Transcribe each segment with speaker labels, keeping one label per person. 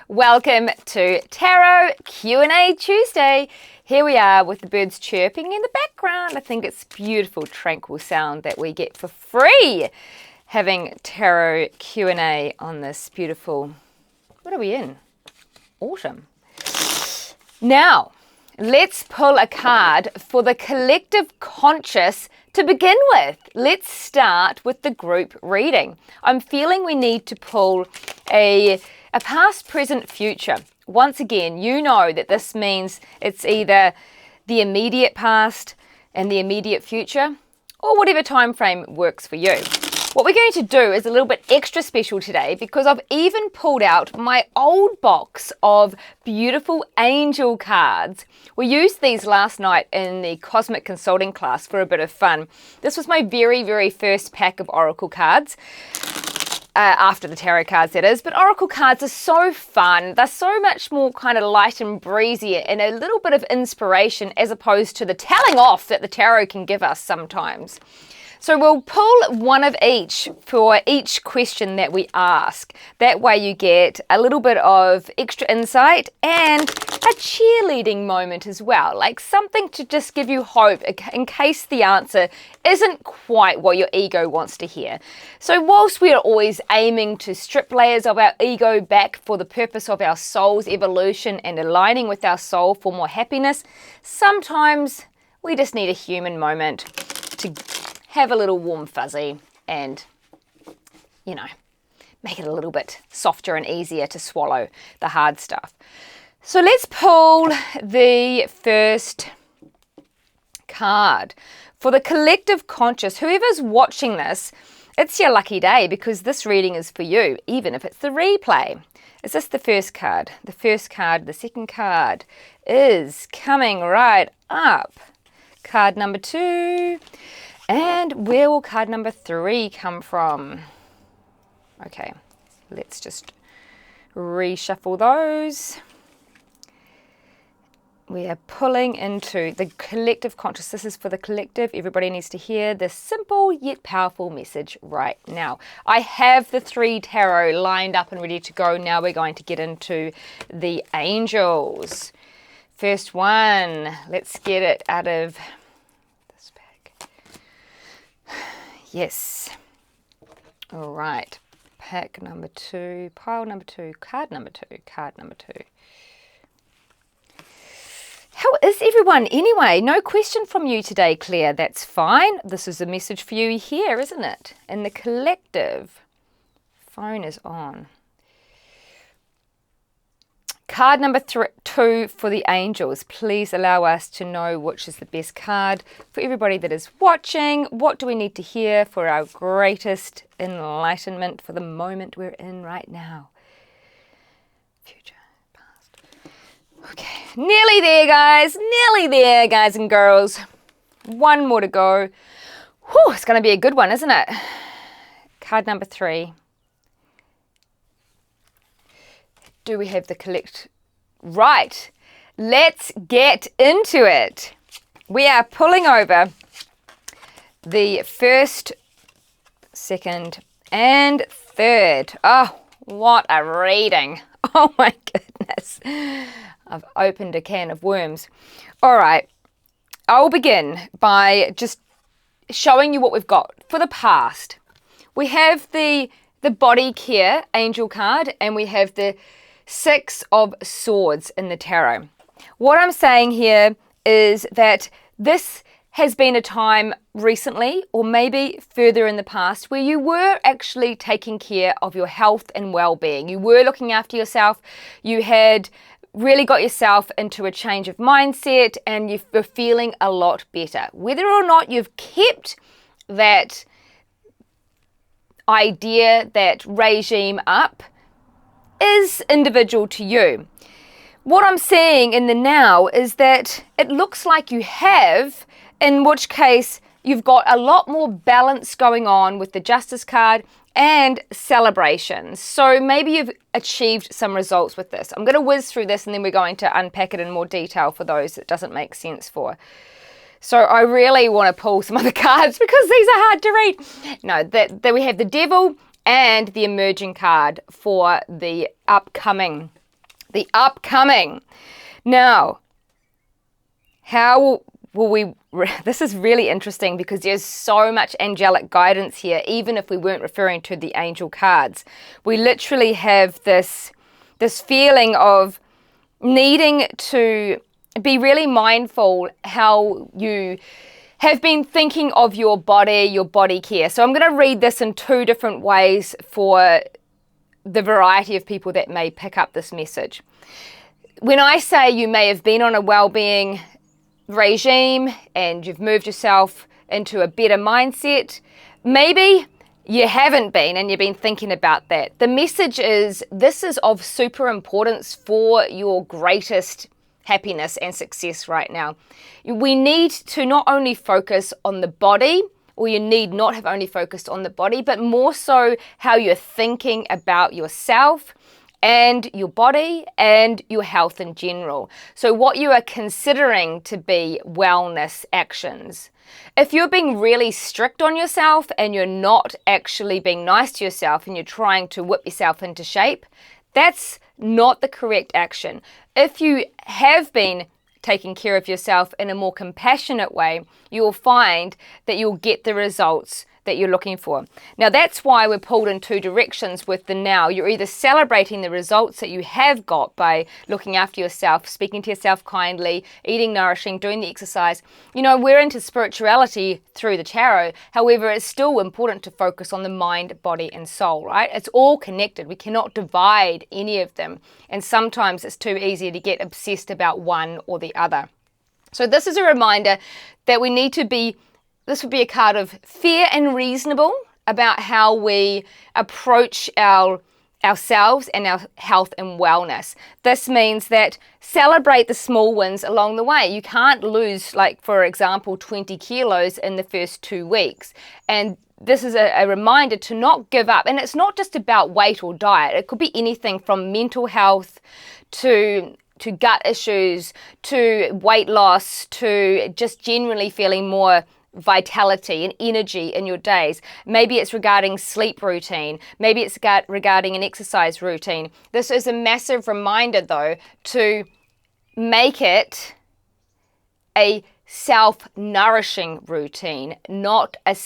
Speaker 1: Welcome to Tarot Q&A Tuesday. Here we are with the birds chirping in the background. I think it's beautiful, tranquil sound that we get for free having Tarot Q&A on this beautiful, what are we in? Autumn. Now, let's pull a card for the collective conscious to begin with. Let's start with the group reading. I'm feeling we need to pull a past, present, future. Once again, you know that this means it's either the immediate past and the immediate future, or whatever time frame works for you. What we're going to do is a little bit extra special today because I've even pulled out my old box of beautiful angel cards. We used these last night in the Cosmic Consulting class for a bit of fun. This was my very first pack of Oracle cards. After the tarot cards, that is. But Oracle cards are so fun. They're so much more kind of light and breezy and a little bit of inspiration as opposed to the telling off that the tarot can give us sometimes. So we'll pull one of each for each question that we ask. That way you get a little bit of extra insight and a cheerleading moment as well, like something to just give you hope in case the answer isn't quite what your ego wants to hear. So whilst we are always aiming to strip layers of our ego back for the purpose of our soul's evolution and aligning with our soul for more happiness, sometimes we just need a human moment to have a little warm fuzzy and, you know, make it a little bit softer and easier to swallow the hard stuff. So let's pull the first card. For the collective conscious, whoever's watching this, it's your lucky day because this reading is for you, even if it's the replay. Is this the first card? The first card, the second card is coming right up. Card number 2. And where will card number 3 come from? Okay, let's just reshuffle those. We are pulling into the collective conscious. This is for the collective. Everybody needs to hear this simple yet powerful message right now. I have the 3 tarot lined up and ready to go. Now we're going to get into the angels. First one, let's get it out of this bag. Yes. All right. Pack number 2, pile number 2, card number 2, card number 2. How is everyone anyway? No question from you today, Claire. That's fine. This is a message for you here, isn't it? In the collective. Phone is on. Card number 2 for the angels. Please allow us to know which is the best card for everybody that is watching. What do we need to hear for our greatest enlightenment for the moment we're in right now? Future, past. Okay, nearly there, guys. Nearly there, guys and girls. One more to go. Whew, it's going to be a good one, isn't it? Card number 3. Do we have the collect? Right, let's get into it. We are pulling over the first, second, and third. Oh, what a reading. Oh my goodness. I've opened a can of worms. All right, I'll begin by just showing you what we've got for the past. We have the body care angel card and we have the 6 of Swords in the tarot. What I'm saying here is that this has been a time recently or maybe further in the past where you were actually taking care of your health and well-being. You were looking after yourself. You had really got yourself into a change of mindset and you were feeling a lot better. Whether or not you've kept that idea, that regime up, is individual to you. What I'm saying in the now is that it looks like you have, in which case you've got a lot more balance going on with the Justice card and celebrations. So maybe you've achieved some results with this. I'm going to whiz through this and then we're going to unpack it in more detail for those that doesn't make sense for. So I really want to pull some other cards because these are hard to read. No, that we have the Devil and the Emerging card for the upcoming the upcoming. Now, how will we, this is really interesting because there's so much angelic guidance here, even if we weren't referring to the angel cards. We literally have this feeling of needing to be really mindful how you have been thinking of your body care. So I'm going to read this in two different ways for the variety of people that may pick up this message. When I say you may have been on a well-being regime and you've moved yourself into a better mindset, maybe you haven't been and you've been thinking about that. The message is this is of super importance for your greatest happiness and success right now. We need to not only focus on the body, or you need not have only focused on the body, but more so how you're thinking about yourself and your body and your health in general. So what you are considering to be wellness actions. If you're being really strict on yourself and you're not actually being nice to yourself and you're trying to whip yourself into shape, that's not the correct action. If you have been taking care of yourself in a more compassionate way, you will find that you'll get the results that you're looking for. Now that's why we're pulled in two directions with the now. You're either celebrating the results that you have got by looking after yourself, speaking to yourself kindly, eating nourishing, doing the exercise. You know, we're into spirituality through the tarot. However, it's still important to focus on the mind, body, and soul, right? It's all connected. We cannot divide any of them. And sometimes it's too easy to get obsessed about one or the other. So this is a reminder that we need to be, this would be a card of fair and reasonable about how we approach ourselves and our health and wellness. This means that celebrate the small wins along the way. You can't lose, like, for example, 20 kilos in the first 2 weeks. And this is a reminder to not give up. And it's not just about weight or diet. It could be anything from mental health to gut issues, to weight loss, to just generally feeling more vitality and energy in your days. Maybe it's regarding sleep routine. Maybe it's regarding an exercise routine. This is a massive reminder, though, to make it a self-nourishing routine, not a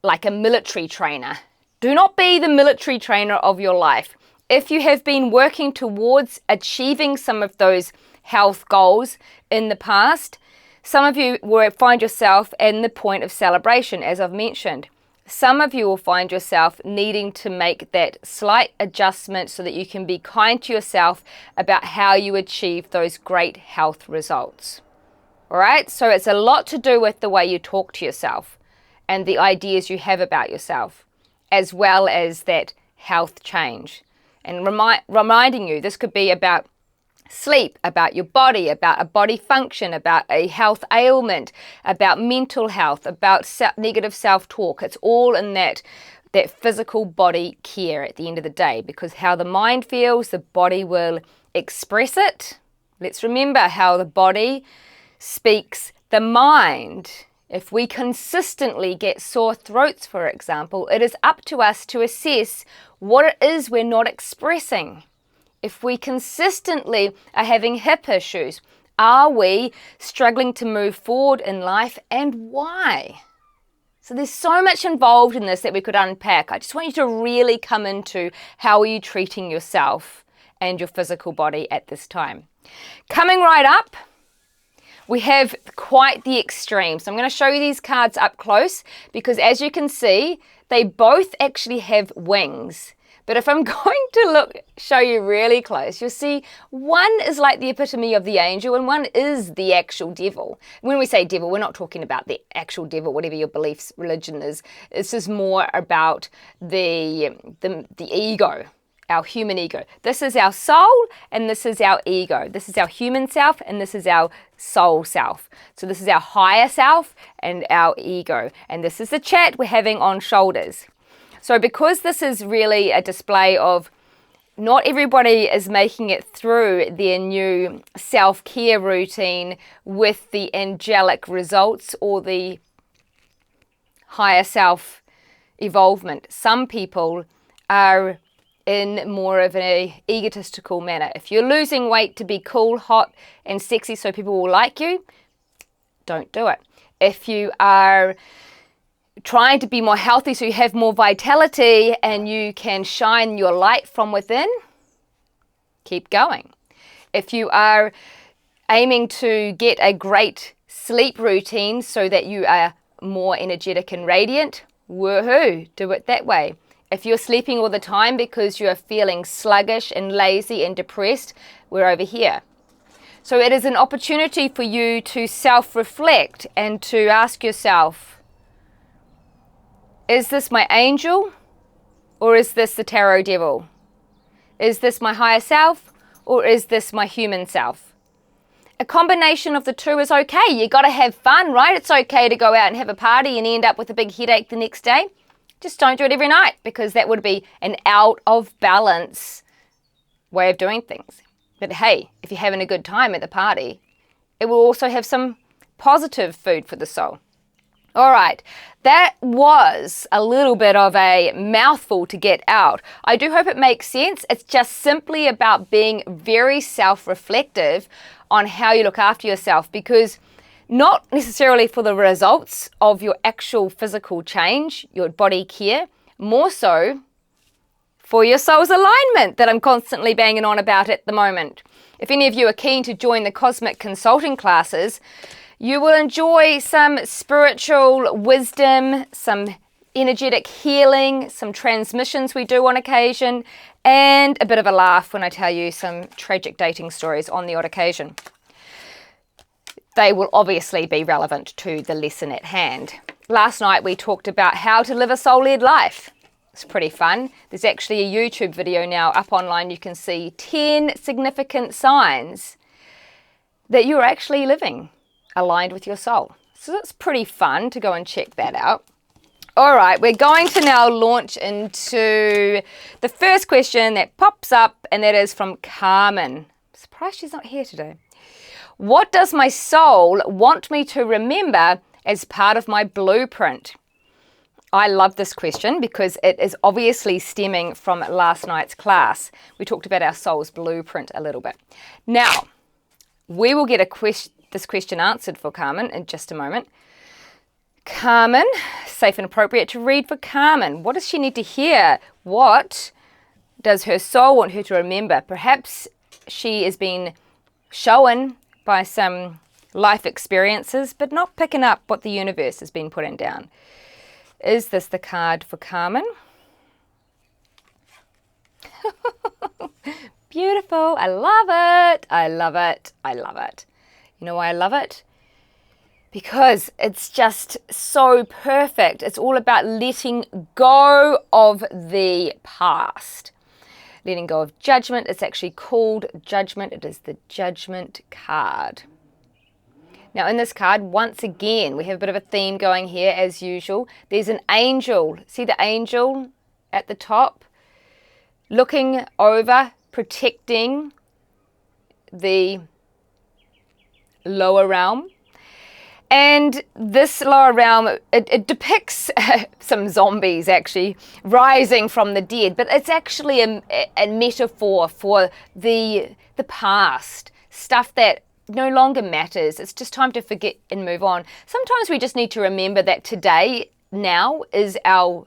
Speaker 1: like a military trainer. Do not be the military trainer of your life. If you have been working towards achieving some of those health goals in the past, some of you will find yourself in the point of celebration, as I've mentioned. Some of you will find yourself needing to make that slight adjustment so that you can be kind to yourself about how you achieve those great health results. All right, so it's a lot to do with the way you talk to yourself and the ideas you have about yourself, as well as that health change. And reminding you, this could be about sleep, about your body, about a body function, about a health ailment, about mental health, about negative self-talk. It's all in that physical body care at the end of the day, because how the mind feels, the body will express it. Let's remember how the body speaks the mind. If we consistently get sore throats, for example, it is up to us to assess what it is we're not expressing. If we consistently are having hip issues, are we struggling to move forward in life, and why? So there's so much involved in this that we could unpack. I just want you to really come into how are you treating yourself and your physical body at this time. Coming right up, we have quite the extreme. So I'm going to show you these cards up close because, as you can see, they both actually have wings. But if I'm going to show you really close, you'll see one is like the epitome of the angel and one is the actual devil. When we say devil, we're not talking about the actual devil, whatever your beliefs, religion is. This is more about the ego, our human ego. This is our soul and this is our ego. This is our human self and this is our soul self. So this is our higher self and our ego. And this is the chat we're having on shoulders. So because this is really a display of not everybody is making it through their new self-care routine with the angelic results or the higher self evolvement. Some people are in more of an egotistical manner. If you're losing weight to be cool, hot, and sexy so people will like you, don't do it. If you are trying to be more healthy so you have more vitality and you can shine your light from within, keep going. If you are aiming to get a great sleep routine so that you are more energetic and radiant, woohoo, do it that way. If you're sleeping all the time because you are feeling sluggish and lazy and depressed, we're over here. So it is an opportunity for you to self-reflect and to ask yourself, is this my angel or is this the tarot devil? Is this my higher self or is this my human self? A combination of the two is okay. You got to have fun, right? It's okay to go out and have a party and end up with a big headache the next day. Just don't do it every night, because that would be an out of balance way of doing things. But hey, if you're having a good time at the party, it will also have some positive food for the soul. All right, that was a little bit of a mouthful to get out. I do hope it makes sense. It's just simply about being very self-reflective on how you look after yourself, because not necessarily for the results of your actual physical change, your body care, more so for your soul's alignment that I'm constantly banging on about at the moment. If any of you are keen to join the Cosmic Consulting classes, you will enjoy some spiritual wisdom, some energetic healing, some transmissions we do on occasion, and a bit of a laugh when I tell you some tragic dating stories on the odd occasion. They will obviously be relevant to the lesson at hand. Last night we talked about how to live a soul-led life. It's pretty fun. There's actually a YouTube video now up online. You can see 10 significant signs that you're actually living aligned with your soul. So that's pretty fun to go and check that out. All right, we're going to now launch into the first question that pops up, and that is from Carmen. I'm surprised she's not here today. What does my soul want me to remember as part of my blueprint? I love this question because it is obviously stemming from last night's class. We talked about our soul's blueprint a little bit. Now, we will get this question answered for Carmen in just a moment. Carmen, safe and appropriate to read for Carmen. What does she need to hear? What does her soul want her to remember? Perhaps she is being shown by some life experiences, but not picking up what the universe has been putting down. Is this the card for Carmen? Beautiful. I love it. I love it. I love it. You know why I love it? Because it's just so perfect. It's all about letting go of the past. Letting go of judgment. It's actually called Judgment. It is the Judgment card. Now in this card, once again, we have a bit of a theme going here as usual. There's an angel. See the angel at the top? Looking over, protecting the lower realm. And this lower realm, it depicts some zombies actually rising from the dead, but it's actually a metaphor for the past, stuff that no longer matters. It's just time to forget and move on. Sometimes we just need to remember that today, now, is our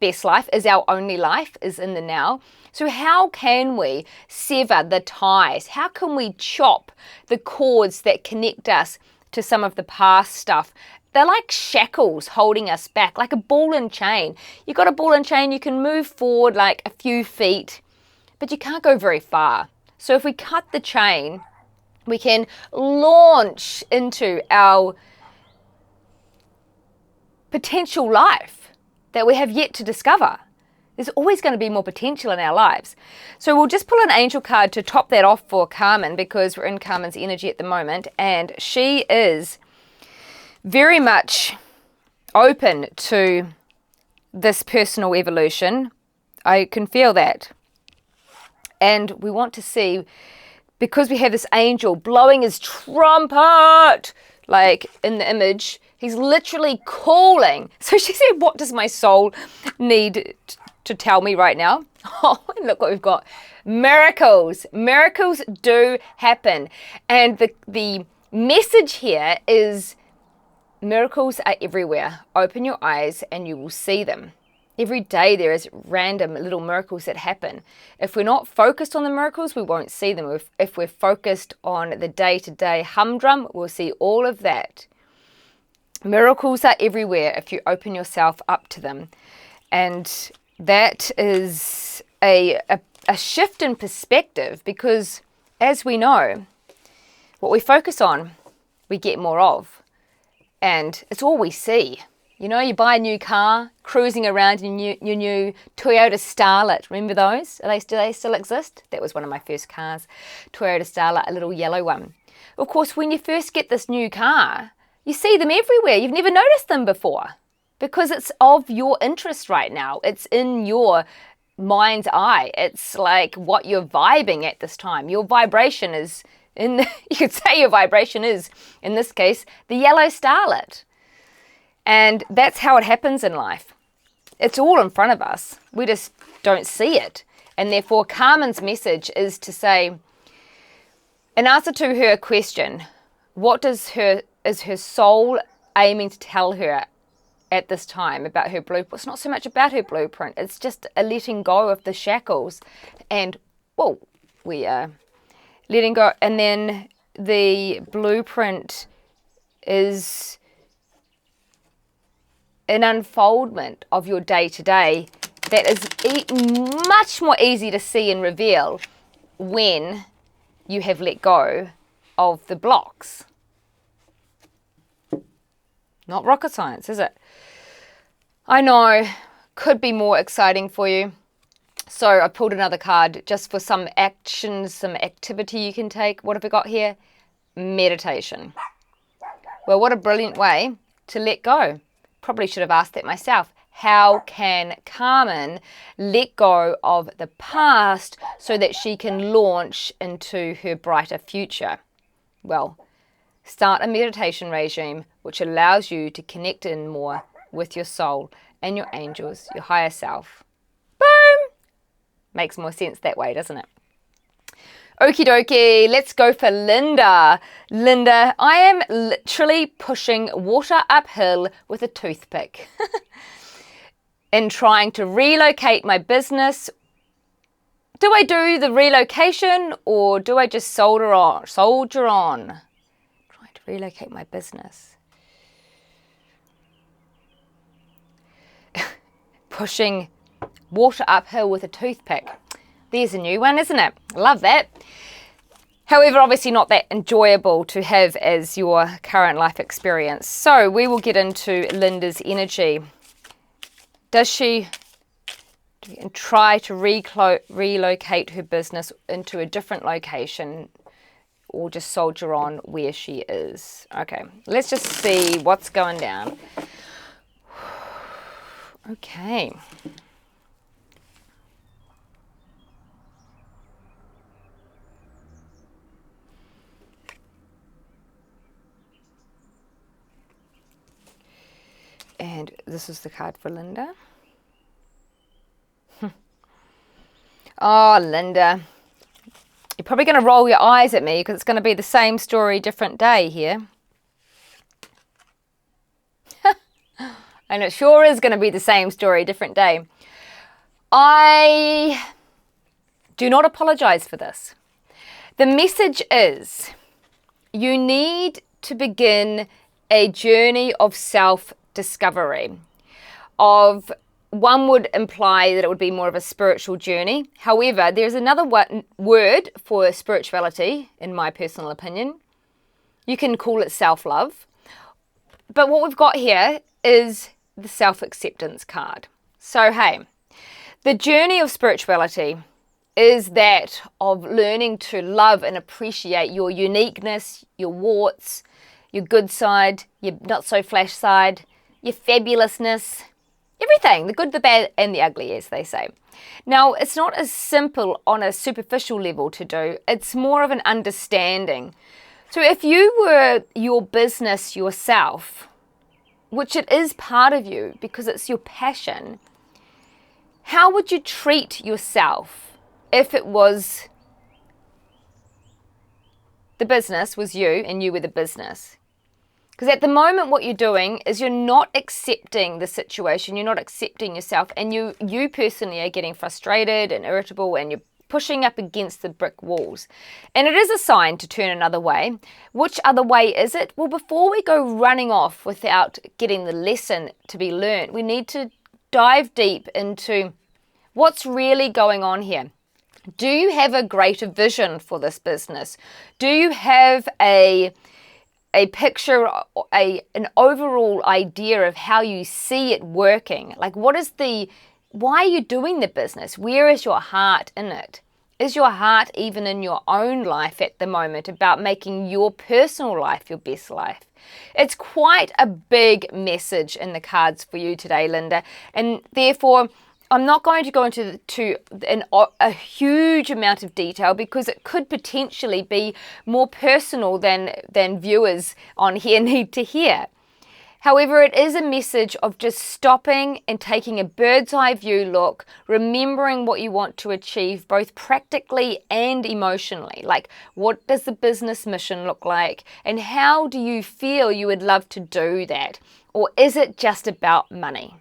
Speaker 1: best life, is our only life, is in the now. So how can we sever the ties? How can we chop the cords that connect us to some of the past stuff? They're like shackles holding us back, like a ball and chain. You've got a ball and chain, you can move forward like a few feet, but you can't go very far. So if we cut the chain, we can launch into our potential life that we have yet to discover. There's always going to be more potential in our lives. So we'll just pull an angel card to top that off for Carmen, because we're in Carmen's energy at the moment, and she is very much open to this personal evolution. I can feel that. And we want to see, because we have this angel blowing his trumpet, like in the image, he's literally calling. So she said, what does my soul need to tell me right now. Oh, and look what we've got. Miracles. Miracles do happen. And the message here is miracles are everywhere. Open your eyes and you will see them. Every day there is random little miracles that happen. If we're not focused on the miracles, we won't see them. If we're focused on the day-to-day humdrum, we'll see all of that. Miracles are everywhere if you open yourself up to them. And that is a shift in perspective, because as we know, what we focus on, we get more of. And it's all we see. You know, you buy a new car, cruising around in your new Toyota Starlet. Remember those? Do they still exist? That was one of my first cars. Toyota Starlet, a little yellow one. Of course, when you first get this new car, you see them everywhere. You've never noticed them before because it's of your interest right now. It's in your mind's eye. It's like what you're vibing at this time. Your vibration is you could say your vibration is, in this case, the yellow Starlet. And that's how it happens in life. It's all in front of us. We just don't see it. And therefore, Carmen's message is to say, in answer to her question, what is her soul aiming to tell her at this time about her blueprint? It's not so much about her blueprint. It's just a letting go of the shackles. And, well, we are letting go. And then the blueprint is an unfoldment of your day-to-day that is much more easy to see and reveal when you have let go of the blocks. Not rocket science, is it? I know, could be more exciting for you. So I pulled another card just for some action, some activity you can take. What have we got here? Meditation. Well, what a brilliant way to let go. Probably should have asked that myself. How can Carmen let go of the past so that she can launch into her brighter future? Well, start a meditation regime which allows you to connect in more with your soul and your angels, your higher self. Boom! Makes more sense that way, doesn't it? Okie dokie, let's go for Linda. Linda, I am literally pushing water uphill with a toothpick in trying to relocate my business. Do I do the relocation or do I just soldier on? Trying to relocate my business. Pushing water uphill with a toothpick. There's a new one, isn't it? Love that. However, obviously not that enjoyable to have as your current life experience. So we will get into Linda's energy. Does she try to relocate her business into a different location or just soldier on where she is? Okay, let's just see what's going down. Okay. And this is the card for Linda. Oh, Linda. You're probably going to roll your eyes at me because it's going to be the same story, different day here. And it sure is going to be the same story, different day. I do not apologize for this. The message is you need to begin a journey of self-discovery. One would imply that it would be more of a spiritual journey. However, there's another word for spirituality, in my personal opinion. You can call it self-love. But what we've got here is the self-acceptance card. So, hey, the journey of spirituality is that of learning to love and appreciate your uniqueness, your warts, your good side, your not so flash side, your fabulousness, everything, the good, the bad, and the ugly, as they say. Now, it's not as simple on a superficial level to do. It's more of an understanding. So if you were your business yourself, which it is part of you because it's your passion, How would you treat yourself if it was the business was you and you were the business? Because at the moment what you're doing is you're not accepting the situation, you're not accepting yourself, and you personally are getting frustrated and irritable, and you're pushing up against the brick walls. And it is a sign to turn another way. Which other way is it? Well, before we go running off without getting the lesson to be learned, we need to dive deep into what's really going on here. Do you have a greater vision for this business? Do you have a picture, an overall idea of how you see it working? Like, why are you doing the business? Where is your heart in it? Is your heart even in your own life at the moment about making your personal life your best life? It's quite a big message in the cards for you today, Linda, and therefore I'm not going to go into a huge amount of detail because it could potentially be more personal than viewers on here need to hear. However, it is a message of just stopping and taking a bird's eye view look, remembering what you want to achieve both practically and emotionally. Like, what does the business mission look like? And how do you feel you would love to do that? Or is it just about money?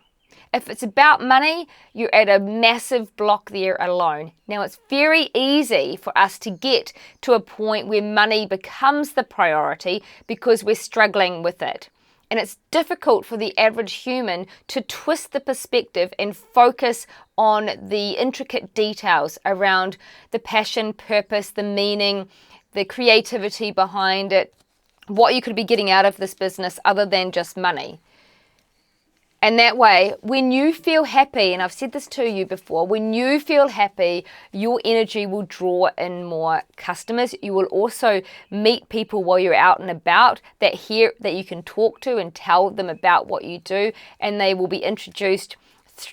Speaker 1: If it's about money, you're at a massive block there alone. Now, it's very easy for us to get to a point where money becomes the priority because we're struggling with it. And it's difficult for the average human to twist the perspective and focus on the intricate details around the passion, purpose, the meaning, the creativity behind it, what you could be getting out of this business other than just money. And that way, when you feel happy, and I've said this to you before, when you feel happy, your energy will draw in more customers. You will also meet people while you're out and about that you can talk to and tell them about what you do, and they will be introduced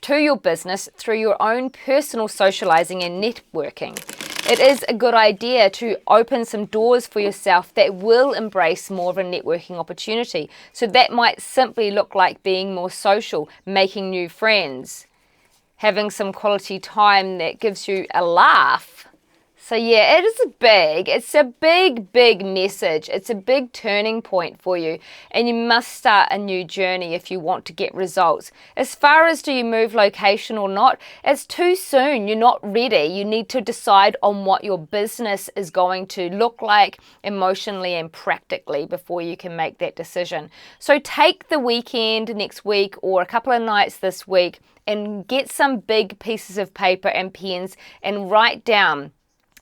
Speaker 1: to your business through your own personal socializing and networking. It is a good idea to open some doors for yourself that will embrace more of a networking opportunity. So that might simply look like being more social, making new friends, having some quality time that gives you a laugh. So yeah, it's a big message. It's a big turning point for you, and you must start a new journey if you want to get results. As far as do you move location or not, it's too soon. You're not ready. You need to decide on what your business is going to look like emotionally and practically before you can make that decision. So take the weekend next week or a couple of nights this week and get some big pieces of paper and pens and write down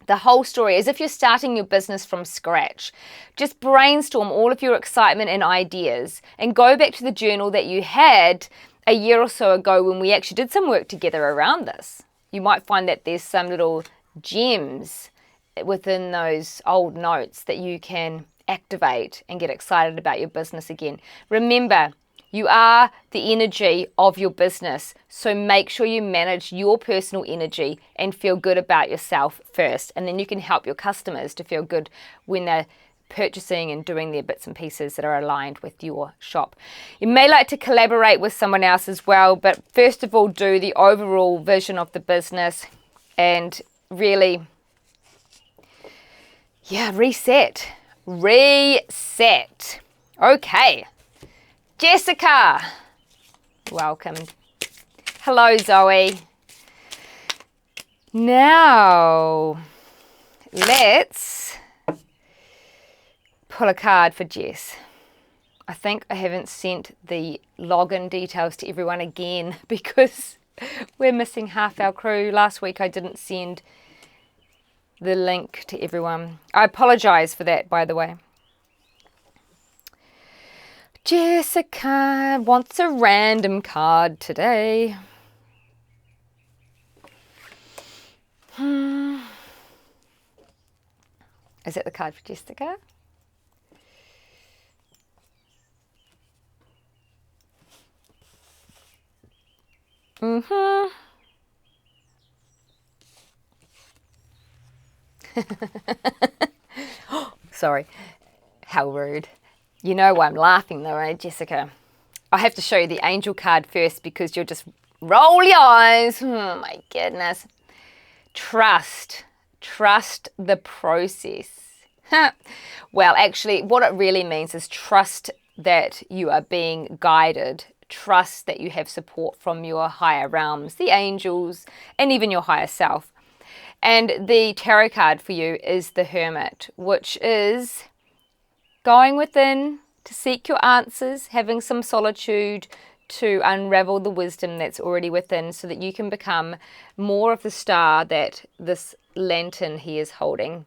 Speaker 1: the whole story as if you're starting your business from scratch. Just brainstorm all of your excitement and ideas and go back to the journal that you had a year or so ago when we actually did some work together around this. You might find that there's some little gems within those old notes that you can activate and get excited about your business again. Remember, you are the energy of your business, so make sure you manage your personal energy and feel good about yourself first, and then you can help your customers to feel good when they're purchasing and doing their bits and pieces that are aligned with your shop. You may like to collaborate with someone else as well, but first of all, do the overall vision of the business and really, reset. Okay. Jessica, welcome. Hello, Zoe. Now, let's pull a card for Jess. I think I haven't sent the login details to everyone again because we're missing half our crew. Last week I didn't send the link to everyone. I apologize for that, by the way. Jessica wants a random card today. Is that the card for Jessica? Sorry, how rude. You know why I'm laughing though, right, Jessica? I have to show you the angel card first because you're just Roll your eyes. Oh my goodness. Trust the process. Well, actually, what it really means is trust that you are being guided. Trust that you have support from your higher realms, the angels, and even your higher self. And the tarot card for you is the Hermit, which is going within to seek your answers, having some solitude to unravel the wisdom that's already within so that you can become more of the star that this lantern he is holding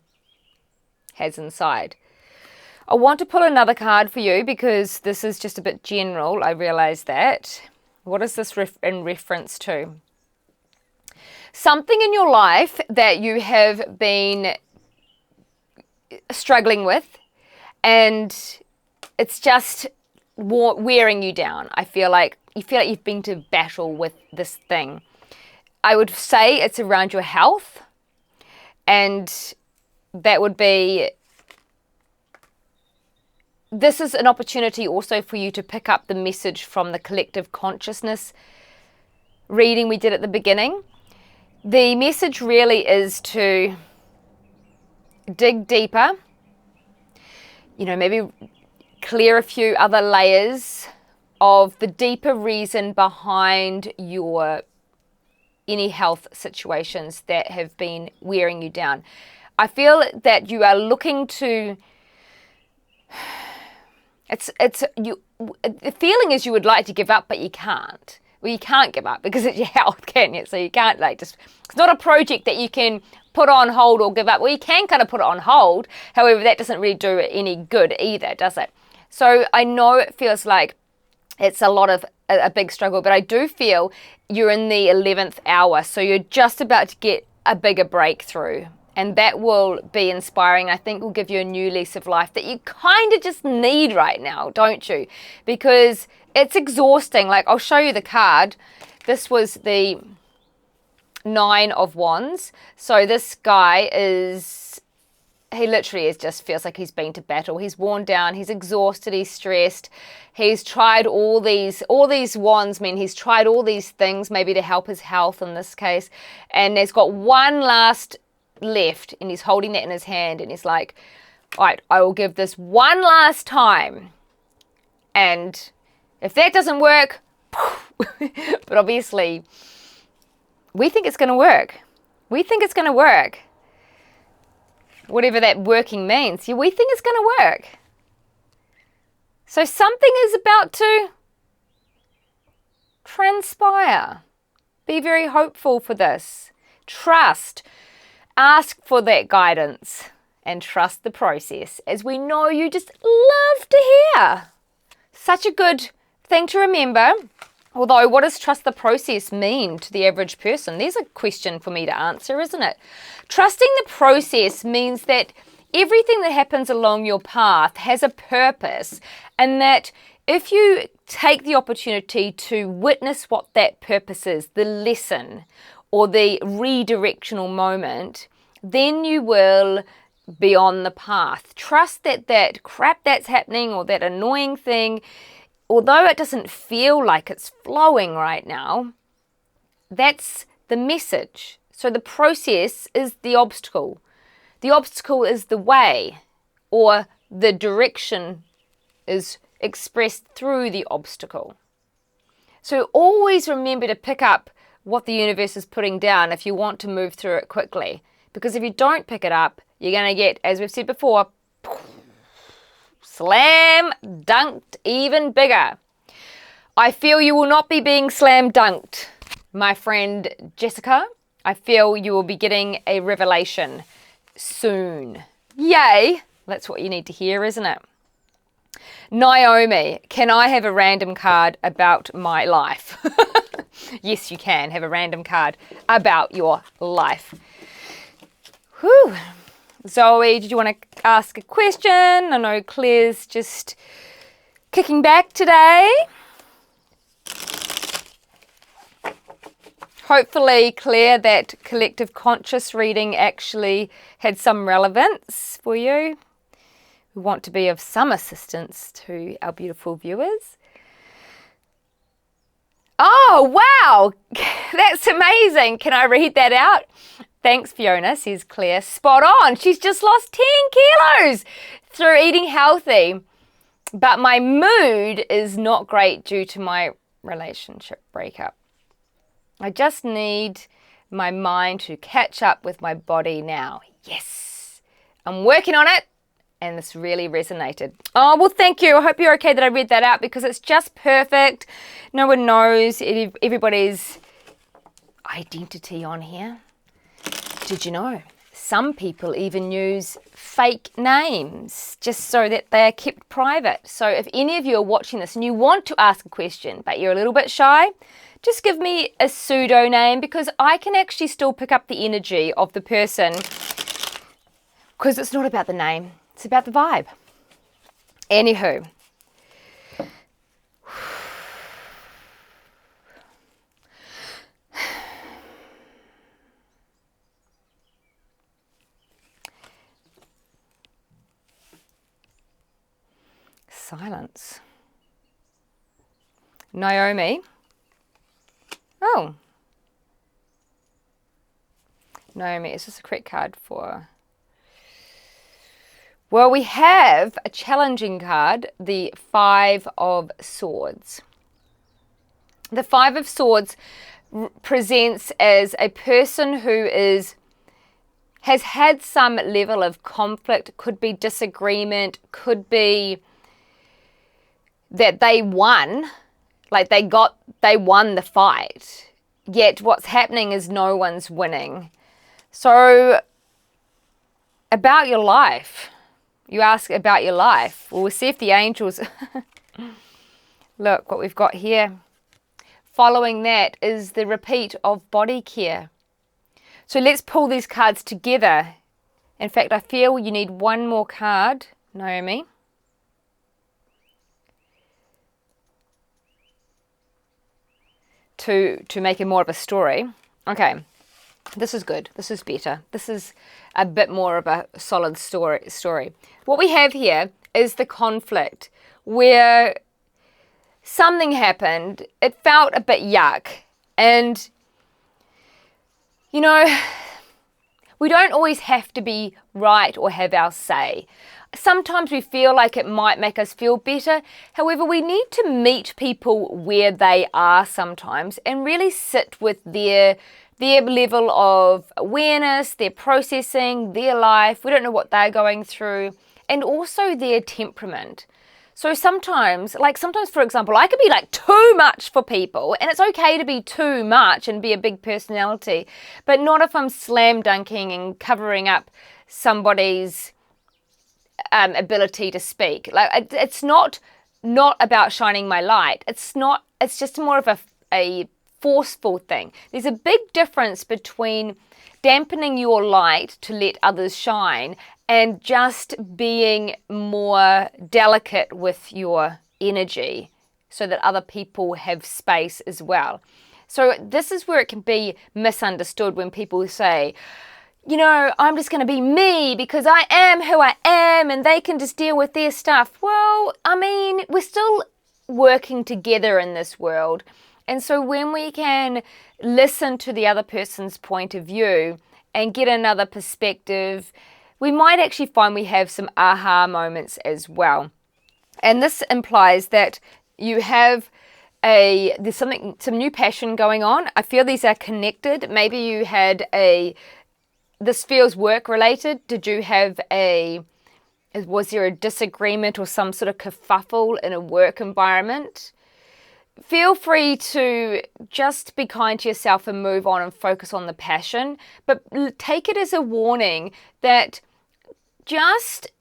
Speaker 1: has inside. I want to pull another card for you because this is just a bit general. I realize that. What is this in reference to? Something in your life that you have been struggling with, and it's just wearing you down. I feel like you've been to battle with this thing. I would say it's around your health, and that would be, this is an opportunity also for you to pick up the message from the collective consciousness reading we did at the beginning. The message really is to dig deeper, maybe clear a few other layers of the deeper reason behind your any health situations that have been wearing you down. I feel that you are looking to, the feeling is you would like to give up, but you can't. Well, you can't give up because it's your health, can you? So you can't it's not a project that you can put on hold or give up. Well, you can kind of put it on hold. However, that doesn't really do any good either, does it? So I know it feels like it's a big struggle, but I do feel you're in the 11th hour. So you're just about to get a bigger breakthrough. And that will be inspiring. I think will give you a new lease of life that you kind of just need right now, don't you? Because it's exhausting. Like, I'll show you the card. This was the 9 of Wands. So this guy he literally just feels like he's been to battle. He's worn down, he's exhausted, he's stressed. He's tried all these wands mean he's tried all these things maybe to help his health in this case. And he's got one last left and he's holding that in his hand and he's like, all right, I will give this one last time. And if that doesn't work, but obviously we think it's going to work. We think it's going to work. Whatever that working means. We think it's going to work. So something is about to transpire. Be very hopeful for this. Trust. Ask for that guidance and trust the process, as we know you just love to hear. Such a good thing to remember. Although, what does trust the process mean to the average person? There's a question for me to answer, isn't it? Trusting the process means that everything that happens along your path has a purpose, and that if you take the opportunity to witness what that purpose is, the lesson or the redirectional moment, then you will be on the path. Trust that that crap that's happening or that annoying thing, although it doesn't feel like it's flowing right now, that's the message. So the process is the obstacle. The obstacle is the way, or the direction is expressed through the obstacle. So always remember to pick up what the universe is putting down if you want to move through it quickly. Because if you don't pick it up, you're going to get, as we've said before, slam dunked even bigger. I feel you will not be being slam dunked, my friend Jessica. I feel you will be getting a revelation soon. Yay! That's what you need to hear, isn't it? Naomi, can I have a random card about my life? Yes, you can have a random card about your life. Whew. Zoe, did you want to ask a question? I know Claire's just kicking back today. Hopefully, Claire, that collective conscious reading actually had some relevance for you. We want to be of some assistance to our beautiful viewers. Oh, wow. That's amazing. Can I read that out? Thanks, Fiona, says Claire. Spot on. She's just lost 10 kilos through eating healthy. But my mood is not great due to my relationship breakup. I just need my mind to catch up with my body now. Yes. I'm working on it. And this really resonated. Oh, well, thank you. I hope you're okay that I read that out because it's just perfect. No one knows everybody's identity on here. Did you know? Some people even use fake names just so that they are kept private. So if any of you are watching this and you want to ask a question, but you're a little bit shy, just give me a pseudo name because I can actually still pick up the energy of the person because it's not about the name. It's about the vibe. Anywho. Silence. Naomi. Oh. Naomi, is this a correct card for... Well, we have a challenging card, the Five of Swords. The Five of Swords presents as a person who has had some level of conflict, could be disagreement, could be that they won, like they won the fight, yet what's happening is no one's winning. So, about your life. You ask about your life. Well, we'll see if the angels... Look what we've got here. Following that is the repeat of body care. So let's pull these cards together. In fact, I feel you need one more card, Naomi. To make it more of a story. Okay. This is good. This is better. This is a bit more of a solid story. What we have here is the conflict where something happened. It felt a bit yuck. And, you know, we don't always have to be right or have our say. Sometimes we feel like it might make us feel better. However, we need to meet people where they are sometimes and really sit with their level of awareness, their processing, their life. We don't know what they're going through, and also their temperament. So sometimes, for example, I could be like too much for people, and it's okay to be too much and be a big personality, but not if I'm slam dunking and covering up somebody's ability to speak. Like it's not about shining my light. It's just more of a forceful thing. There's a big difference between dampening your light to let others shine and just being more delicate with your energy so that other people have space as well. So this is where it can be misunderstood when people say, you know, I'm just going to be me because I am who I am and they can just deal with their stuff. Well, I mean, we're still working together in this world. And so when we can listen to the other person's point of view and get another perspective, we might actually find we have some aha moments as well. And this implies that you have there's some new passion going on. I feel these are connected. Maybe you had this feels work related. Did you have was there a disagreement or some sort of kerfuffle in a work environment? Feel free to just be kind to yourself and move on and focus on the passion, but take it as a warning that just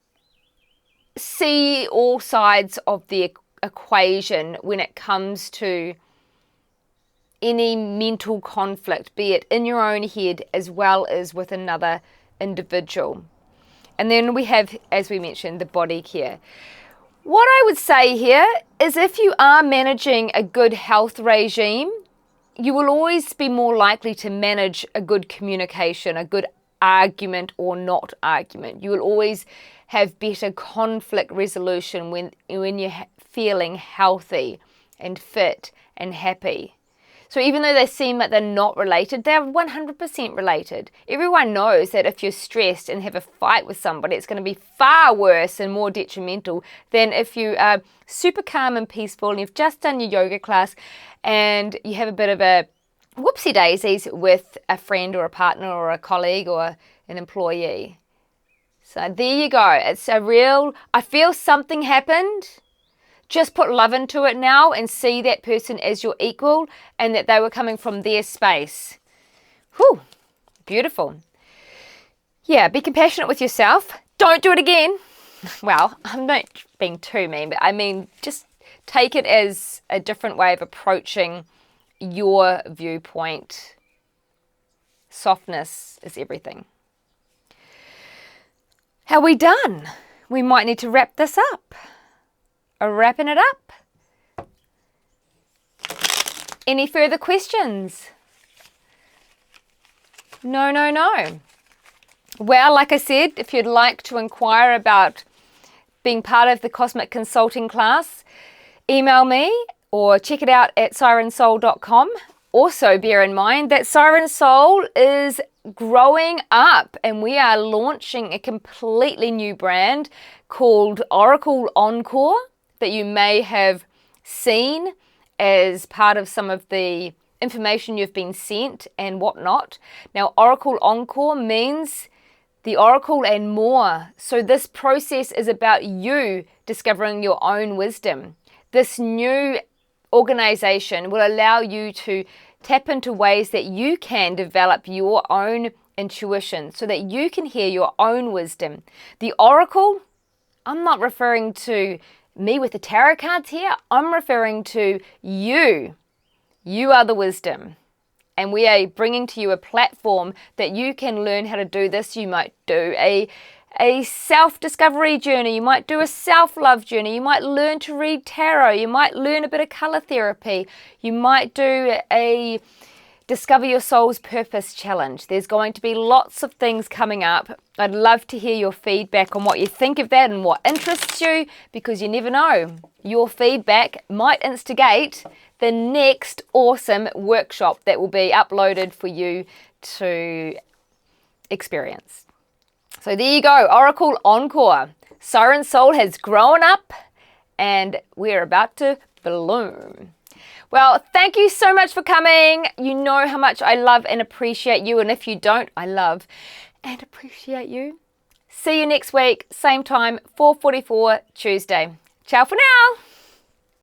Speaker 1: see all sides of the equation when it comes to any mental conflict, be it in your own head as well as with another individual. And then we have, as we mentioned, the body care. What I would say here is if you are managing a good health regime, you will always be more likely to manage a good communication, a good argument or not argument. You will always have better conflict resolution when you're feeling healthy and fit and happy. So even though they seem like they're not related, they're 100% related. Everyone knows that if you're stressed and have a fight with somebody, it's going to be far worse and more detrimental than if you are super calm and peaceful and you've just done your yoga class and you have a bit of a whoopsie daisies with a friend or a partner or a colleague or an employee. So there you go. It's a real, I feel something happened. Just put love into it now and see that person as your equal and that they were coming from their space. Whew, beautiful. Yeah, be compassionate with yourself. Don't do it again. Well, I'm not being too mean, but I mean, just take it as a different way of approaching your viewpoint. Softness is everything. How are we done? We might need to wrap this up. Wrapping it up. Any further questions? No. Well, like I said, if you'd like to inquire about being part of the Cosmic Consulting class, email me or check it out at sirensoul.com. Also, bear in mind that Siren Soul is growing up and we are launching a completely new brand called Oracle Encore that you may have seen as part of some of the information you've been sent and whatnot. Now, Oracle Encore means the Oracle and more. So this process is about you discovering your own wisdom. This new organization will allow you to tap into ways that you can develop your own intuition so that you can hear your own wisdom. The Oracle, I'm not referring to me with the tarot cards here. I'm referring to you. You are the wisdom. And we are bringing to you a platform that you can learn how to do this. You might do a self-discovery journey. You might do a self-love journey. You might learn to read tarot. You might learn a bit of color therapy. You might do a Discover Your Soul's Purpose challenge. There's going to be lots of things coming up. I'd love to hear your feedback on what you think of that and what interests you, because you never know. Your feedback might instigate the next awesome workshop that will be uploaded for you to experience. So there you go, Oracle Encore. Siren Soul has grown up and we're about to bloom. Well, thank you so much for coming. You know how much I love and appreciate you. And if you don't, I love and appreciate you. See you next week, same time, 4:44 Tuesday. Ciao for now.